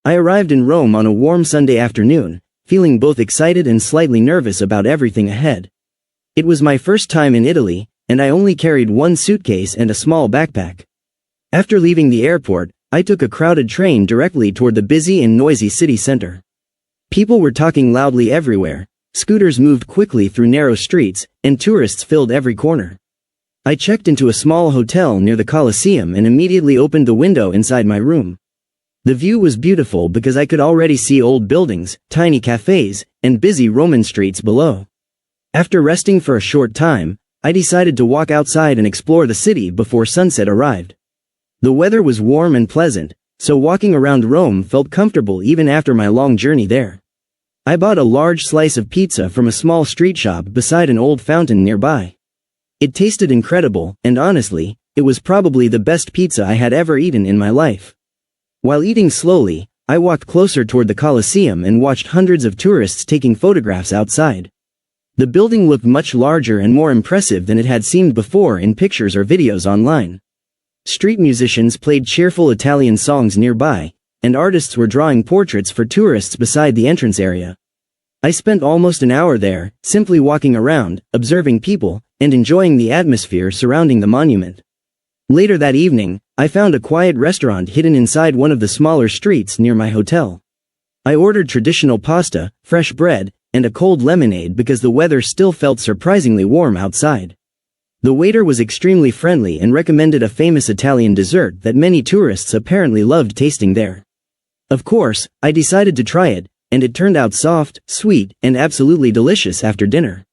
I arrived in Rome on a warm Sunday afternoon, feeling both excited and slightly nervous about everything ahead. It was my first time in Italy, and I only carried one suitcase and a small backpack. After leaving the airport, I took a crowded train directly toward the busy and noisy city center. People were talking loudly everywhere, scooters moved quickly through narrow streets, and tourists filled every corner. I checked into a small hotel near the Colosseum and immediately opened the window inside my room. The view was beautiful because I could already see old buildings, tiny cafes, and busy Roman streets below. After resting for a short time, I decided to walk outside and explore the city before sunset arrived. The weather was warm and pleasant, so walking around Rome felt comfortable even after my long journey there. I bought a large slice of pizza from a small street shop beside an old fountain nearby. It tasted incredible, and honestly, it was probably the best pizza I had ever eaten in my life. While eating slowly, I walked closer toward the Colosseum and watched hundreds of tourists taking photographs outside. The building looked much larger and more impressive than it had seemed before in pictures or videos online. Street musicians played cheerful Italian songs nearby, and artists were drawing portraits for tourists beside the entrance area. I spent almost an hour there, simply walking around, observing people, and enjoying the atmosphere surrounding the monument. Later that evening, I found a quiet restaurant hidden inside one of the smaller streets near my hotel. I ordered traditional pasta, fresh bread, and a cold lemonade because the weather still felt surprisingly warm outside. The waiter was extremely friendly and recommended a famous Italian dessert that many tourists apparently loved tasting there. Of course, I decided to try it, and it turned out soft, sweet, and absolutely delicious after dinner.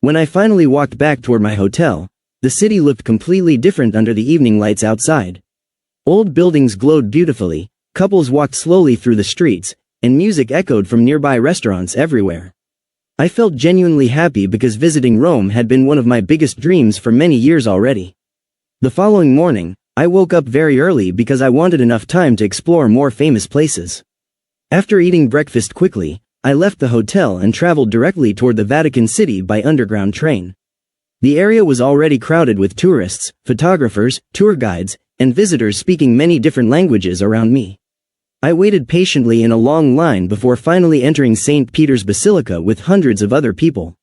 When I finally walked back toward my hotel, the city looked completely different under the evening lights outside. Old buildings glowed beautifully, couples walked slowly through the streets, and music echoed from nearby restaurants everywhere. I felt genuinely happy because visiting Rome had been one of my biggest dreams for many years already. The following morning, I woke up very early because I wanted enough time to explore more famous places. After eating breakfast quickly, I left the hotel and traveled directly toward the Vatican City by underground train. The area was already crowded with tourists, photographers, tour guides, and visitors speaking many different languages around me. I waited patiently in a long line before finally entering St. Peter's Basilica with hundreds of other people.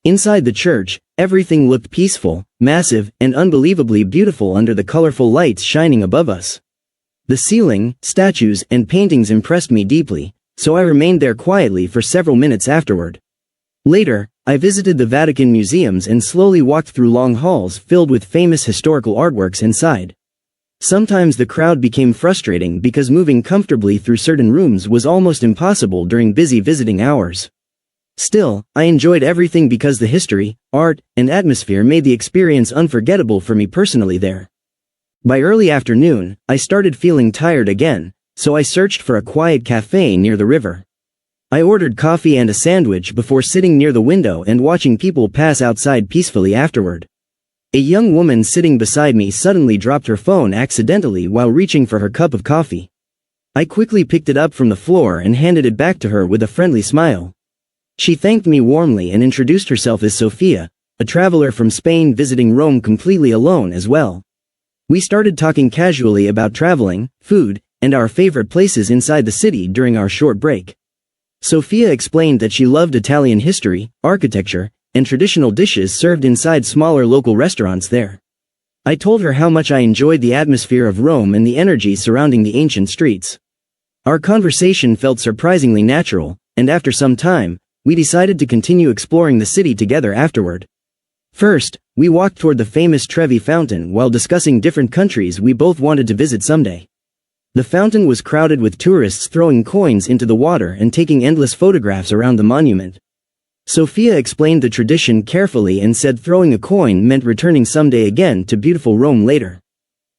Inside the church, everything looked peaceful, massive, and unbelievably beautiful under the colorful lights shining above us. The ceiling, statues, and paintings impressed me deeply, so I remained there quietly for several minutes afterward. Later, I visited the Vatican museums and slowly walked through long halls filled with famous historical artworks inside. Sometimes the crowd became frustrating because moving comfortably through certain rooms was almost impossible during busy visiting hours. Still, I enjoyed everything because the history, art, and atmosphere made the experience unforgettable for me personally there. By early afternoon, I started feeling tired again, so I searched for a quiet cafe near the river. I ordered coffee and a sandwich before sitting near the window and watching people pass outside peacefully afterward. A young woman sitting beside me suddenly dropped her phone accidentally while reaching for her cup of coffee. I quickly picked it up from the floor and handed it back to her with a friendly smile. She thanked me warmly and introduced herself as Sophia, a traveler from Spain visiting Rome completely alone as well. We started talking casually about traveling, food, and our favorite places inside the city during our short break. Sophia explained that she loved Italian history, architecture, and traditional dishes served inside smaller local restaurants there. I told her how much I enjoyed the atmosphere of Rome and the energy surrounding the ancient streets. Our conversation felt surprisingly natural, and after some time, we decided to continue exploring the city together afterward. First, we walked toward the famous Trevi Fountain while discussing different countries we both wanted to visit someday. The fountain was crowded with tourists throwing coins into the water and taking endless photographs around the monument. Sophia explained the tradition carefully and said throwing a coin meant returning someday again to beautiful Rome later.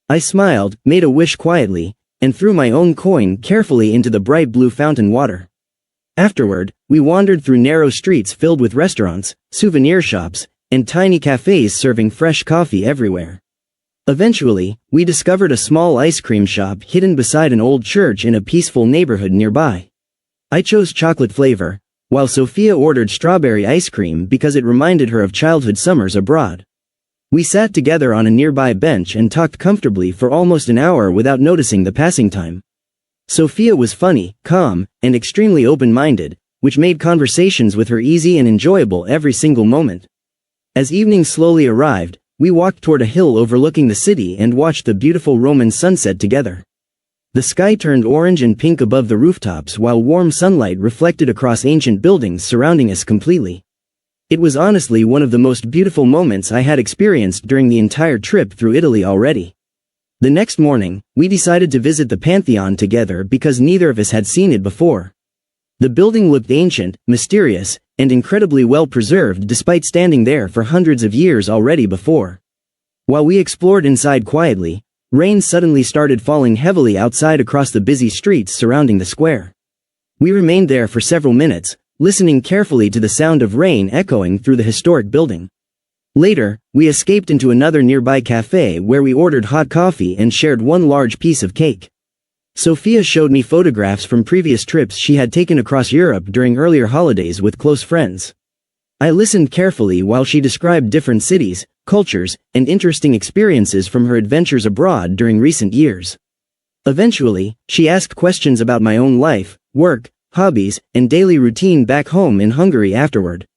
I smiled, made a wish quietly, and threw my own coin carefully into the bright blue fountain water. Afterward, we wandered through narrow streets filled with restaurants, souvenir shops, and tiny cafes serving fresh coffee everywhere. Eventually, we discovered a small ice cream shop hidden beside an old church in a peaceful neighborhood nearby. I chose chocolate flavor, while Sophia ordered strawberry ice cream because it reminded her of childhood summers abroad. We sat together on a nearby bench and talked comfortably for almost an hour without noticing the passing time. Sofia was funny, calm, and extremely open-minded, which made conversations with her easy and enjoyable every single moment. As evening slowly arrived, we walked toward a hill overlooking the city and watched the beautiful Roman sunset together. The sky turned orange and pink above the rooftops while warm sunlight reflected across ancient buildings surrounding us completely. It was honestly one of the most beautiful moments I had experienced during the entire trip through Italy already. The next morning, we decided to visit the Pantheon together because neither of us had seen it before. The building looked ancient, mysterious, and incredibly well preserved despite standing there for hundreds of years already before. While we explored inside quietly, rain suddenly started falling heavily outside across the busy streets surrounding the square. We remained there for several minutes, listening carefully to the sound of rain echoing through the historic building. Later, we escaped into another nearby cafe where we ordered hot coffee and shared one large piece of cake. Sofia showed me photographs from previous trips she had taken across Europe during earlier holidays with close friends. I listened carefully while she described different cities, cultures, and interesting experiences from her adventures abroad during recent years. Eventually, she asked questions about my own life, work, hobbies, and daily routine back home in Hungary afterward.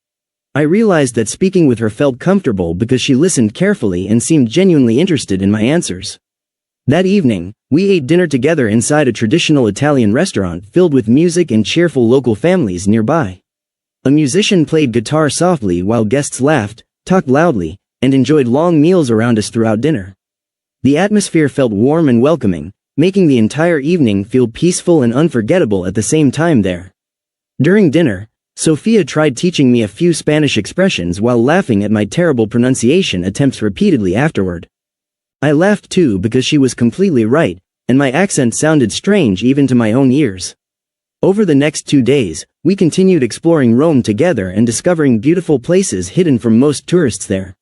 I realized that speaking with her felt comfortable because she listened carefully and seemed genuinely interested in my answers. That evening, we ate dinner together inside a traditional Italian restaurant filled with music and cheerful local families nearby. A musician played guitar softly while guests laughed, talked loudly, and enjoyed long meals around us throughout dinner. The atmosphere felt warm and welcoming, making the entire evening feel peaceful and unforgettable at the same time there. During dinner, Sofia tried teaching me a few Spanish expressions while laughing at my terrible pronunciation attempts repeatedly afterward. I laughed too because she was completely right, and my accent sounded strange even to my own ears. Over the next 2 days, we continued exploring Rome together and discovering beautiful places hidden from most tourists there.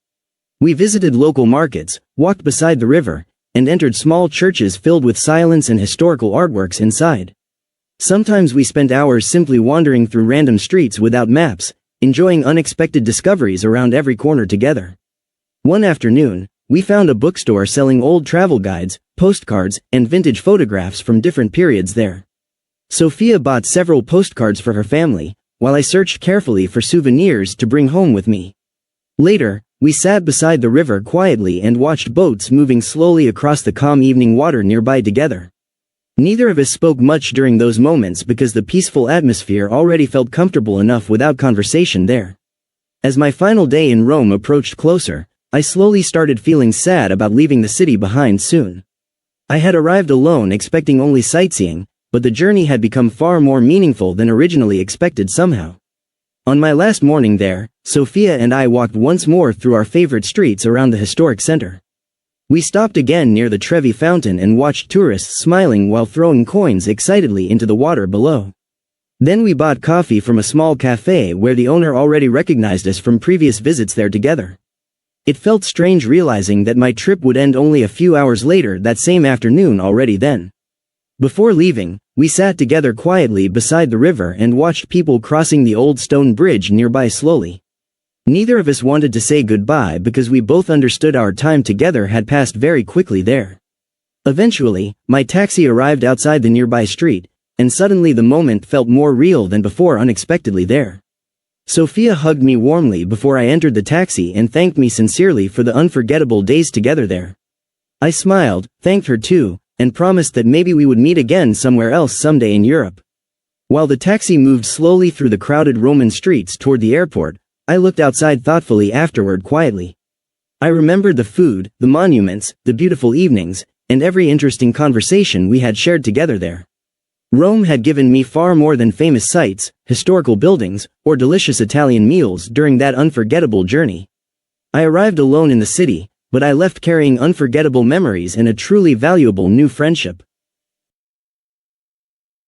We visited local markets, walked beside the river, and entered small churches filled with silence and historical artworks inside. Sometimes we spent hours simply wandering through random streets without maps, enjoying unexpected discoveries around every corner together. One afternoon, we found a bookstore selling old travel guides, postcards, and vintage photographs from different periods there. Sofia bought several postcards for her family, while I searched carefully for souvenirs to bring home with me. Later, we sat beside the river quietly and watched boats moving slowly across the calm evening water nearby together. Neither of us spoke much during those moments because the peaceful atmosphere already felt comfortable enough without conversation there. As my final day in Rome approached closer, I slowly started feeling sad about leaving the city behind soon. I had arrived alone expecting only sightseeing, but the journey had become far more meaningful than originally expected somehow. On my last morning there, Sofia and I walked once more through our favorite streets around the historic center. We stopped again near the Trevi fountain and watched tourists smiling while throwing coins excitedly into the water below. Then we bought coffee from a small cafe where the owner already recognized us from previous visits there together. It felt strange realizing that my trip would end only a few hours later that same afternoon already then. Before leaving, we sat together quietly beside the river and watched people crossing the old stone bridge nearby slowly. Neither of us wanted to say goodbye because we both understood our time together had passed very quickly there. Eventually, my taxi arrived outside the nearby street, and suddenly the moment felt more real than before unexpectedly there. Sofia hugged me warmly before I entered the taxi and thanked me sincerely for the unforgettable days together there. I smiled, thanked her too, and promised that maybe we would meet again somewhere else someday in Europe. While the taxi moved slowly through the crowded Roman streets toward the airport, I looked outside thoughtfully afterward quietly. I remembered the food, the monuments, the beautiful evenings, and every interesting conversation we had shared together there. Rome had given me far more than famous sights, historical buildings, or delicious Italian meals during that unforgettable journey. I arrived alone in the city, but I left carrying unforgettable memories and a truly valuable new friendship.